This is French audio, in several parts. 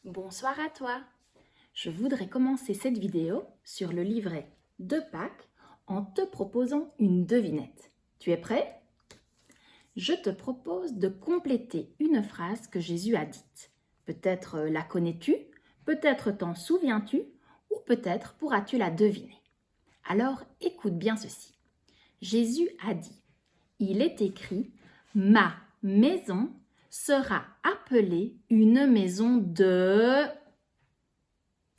Bonsoir à toi. Je voudrais commencer cette vidéo sur le livret de Pâques en te proposant une devinette. Tu es prêt? Je te propose de compléter une phrase que Jésus a dite. Peut-être la connais-tu, peut-être t'en souviens-tu, ou peut-être pourras-tu la deviner. Alors écoute bien ceci. Jésus a dit, il est écrit, ma maison sera appelée une maison de...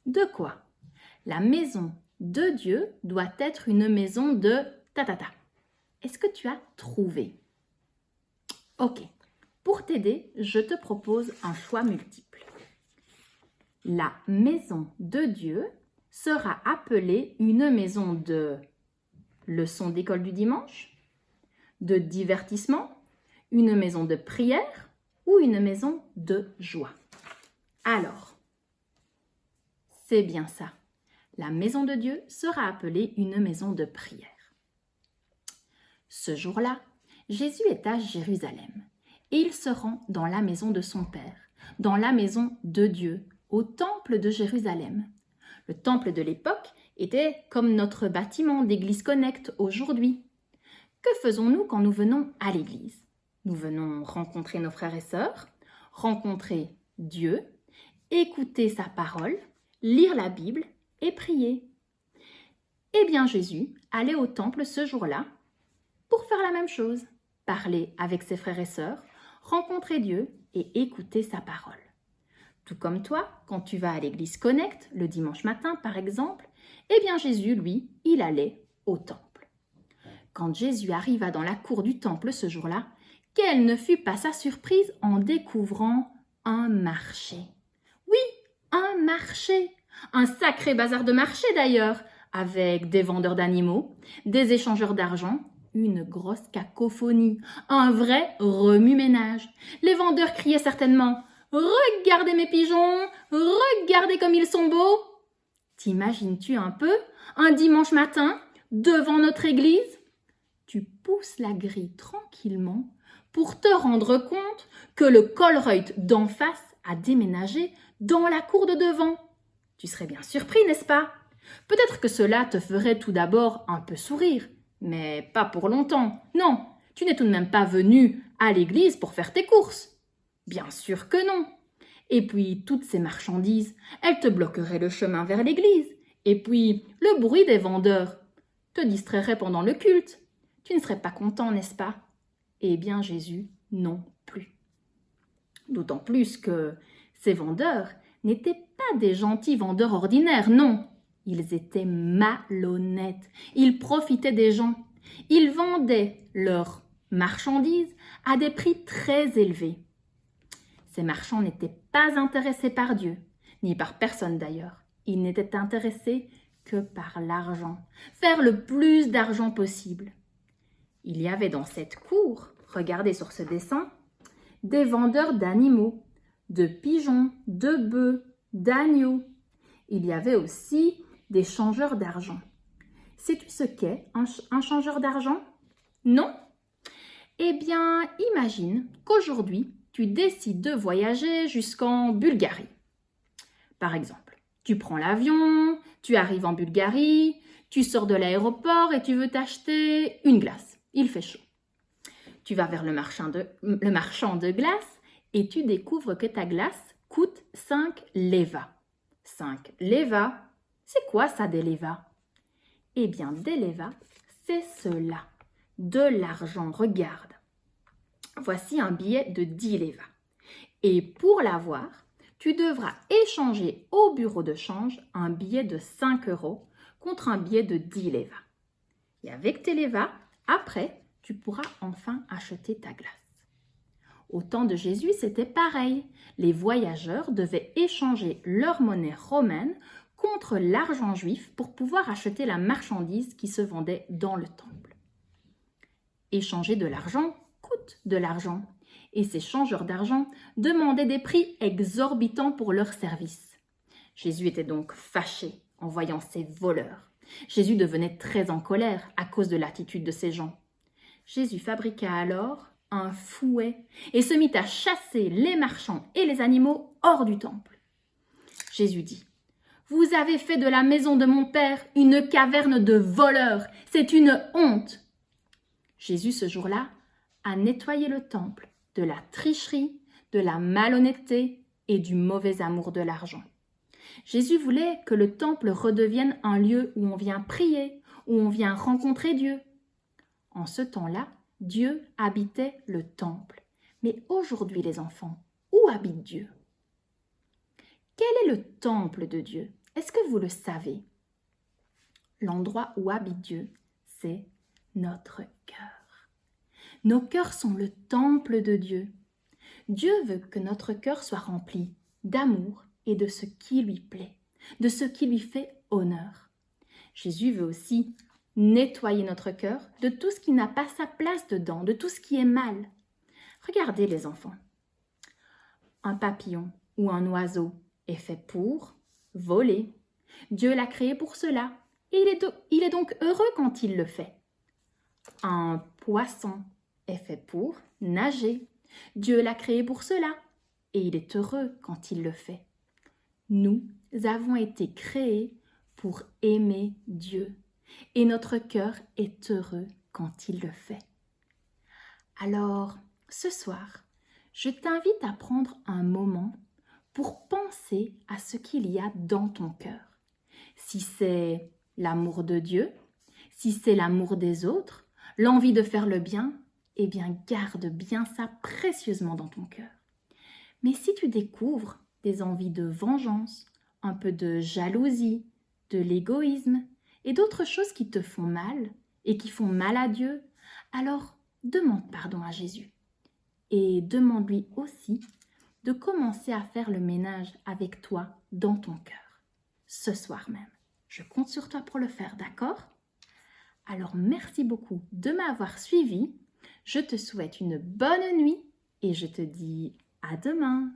De quoi? La maison de Dieu doit être une maison de ta. Est-ce que tu as trouvé? Ok. Pour t'aider, je te propose un choix multiple. La maison de Dieu sera appelée une maison de leçon d'école du dimanche, de divertissement, une maison de prière ou une maison de joie. Alors, c'est bien ça. La maison de Dieu sera appelée une maison de prière. Ce jour-là, Jésus est à Jérusalem et il se rend dans la maison de son Père, dans la maison de Dieu, au temple de Jérusalem. Le temple de l'époque était comme notre bâtiment d'église Connect aujourd'hui. Que faisons-nous quand nous venons à l'église? Nous venons rencontrer nos frères et sœurs, rencontrer Dieu, écouter sa parole, lire la Bible et prier. Eh bien, Jésus allait au temple ce jour-là pour faire la même chose, parler avec ses frères et sœurs, rencontrer Dieu et écouter sa parole. Tout comme toi, quand tu vas à l'église Connect le dimanche matin par exemple, eh bien Jésus, lui, il allait au temple. Quand Jésus arriva dans la cour du temple ce jour-là, quelle ne fut pas sa surprise en découvrant un marché. Oui, un marché, un sacré bazar de marché d'ailleurs, avec des vendeurs d'animaux, des échangeurs d'argent, une grosse cacophonie, un vrai remue-ménage. Les vendeurs criaient certainement « Regardez mes pigeons, regardez comme ils sont beaux !» T'imagines-tu un peu, un dimanche matin, devant notre église? Tu pousses la grille tranquillement pour te rendre compte que le Colruyt d'en face a déménagé dans la cour de devant. Tu serais bien surpris, n'est-ce pas? Peut-être que cela te ferait tout d'abord un peu sourire, mais pas pour longtemps. Non, tu n'es tout de même pas venu à l'église pour faire tes courses. Bien sûr que non. Et puis, toutes ces marchandises, elles te bloqueraient le chemin vers l'église. Et puis, le bruit des vendeurs te distrairait pendant le culte. Tu ne serais pas content, n'est-ce pas? Eh bien, Jésus, non plus. D'autant plus que ces vendeurs n'étaient pas des gentils vendeurs ordinaires, non. Ils étaient malhonnêtes. Ils profitaient des gens. Ils vendaient leurs marchandises à des prix très élevés. Ces marchands n'étaient pas intéressés par Dieu, ni par personne d'ailleurs. Ils n'étaient intéressés que par l'argent, faire le plus d'argent possible. Il y avait dans cette cour, regardez sur ce dessin, des vendeurs d'animaux, de pigeons, de bœufs, d'agneaux. Il y avait aussi des changeurs d'argent. Sais-tu ce qu'est un changeur d'argent? Non? Eh bien, imagine qu'aujourd'hui, tu décides de voyager jusqu'en Bulgarie. Par exemple, tu prends l'avion, tu arrives en Bulgarie, tu sors de l'aéroport et tu veux t'acheter une glace. Il fait chaud. Tu vas vers le marchand de glace et tu découvres que ta glace coûte 5 levas. 5 levas, c'est quoi ça des levas? Eh bien, des levas, c'est cela. De l'argent, regarde. Voici un billet de 10 levas. Et pour l'avoir, tu devras échanger au bureau de change un billet de 5 € contre un billet de 10 levas. Et avec tes levas, après, tu pourras enfin acheter ta glace. Au temps de Jésus, c'était pareil. Les voyageurs devaient échanger leur monnaie romaine contre l'argent juif pour pouvoir acheter la marchandise qui se vendait dans le temple. Échanger de l'argent coûte de l'argent. Et ces changeurs d'argent demandaient des prix exorbitants pour leurs services. Jésus était donc fâché en voyant ces voleurs. Jésus devenait très en colère à cause de l'attitude de ces gens. Jésus fabriqua alors un fouet et se mit à chasser les marchands et les animaux hors du temple. Jésus dit, « Vous avez fait de la maison de mon Père une caverne de voleurs. C'est une honte. » Jésus, ce jour-là, a nettoyé le temple de la tricherie, de la malhonnêteté et du mauvais amour de l'argent. Jésus voulait que le temple redevienne un lieu où on vient prier, où on vient rencontrer Dieu. En ce temps-là, Dieu habitait le temple. Mais aujourd'hui, les enfants, où habite Dieu? Quel est le temple de Dieu? Est-ce que vous le savez? L'endroit où habite Dieu, c'est notre cœur. Nos cœurs sont le temple de Dieu. Dieu veut que notre cœur soit rempli d'amour et de ce qui lui plaît, de ce qui lui fait honneur. Jésus veut aussi nettoyer notre cœur de tout ce qui n'a pas sa place dedans, de tout ce qui est mal. Regardez les enfants. Un papillon ou un oiseau est fait pour voler. Dieu l'a créé pour cela et il est donc heureux quand il le fait. Un poisson est fait pour nager. Dieu l'a créé pour cela et il est heureux quand il le fait. Nous avons été créés pour aimer Dieu et notre cœur est heureux quand il le fait. Alors, ce soir, je t'invite à prendre un moment pour penser à ce qu'il y a dans ton cœur. Si c'est l'amour de Dieu, si c'est l'amour des autres, l'envie de faire le bien, eh bien garde bien ça précieusement dans ton cœur. Mais si tu découvres des envies de vengeance, un peu de jalousie, de l'égoïsme et d'autres choses qui te font mal et qui font mal à Dieu, alors demande pardon à Jésus. Et demande-lui aussi de commencer à faire le ménage avec toi dans ton cœur, ce soir même. Je compte sur toi pour le faire, d'accord? Alors merci beaucoup de m'avoir suivi. Je te souhaite une bonne nuit et je te dis à demain.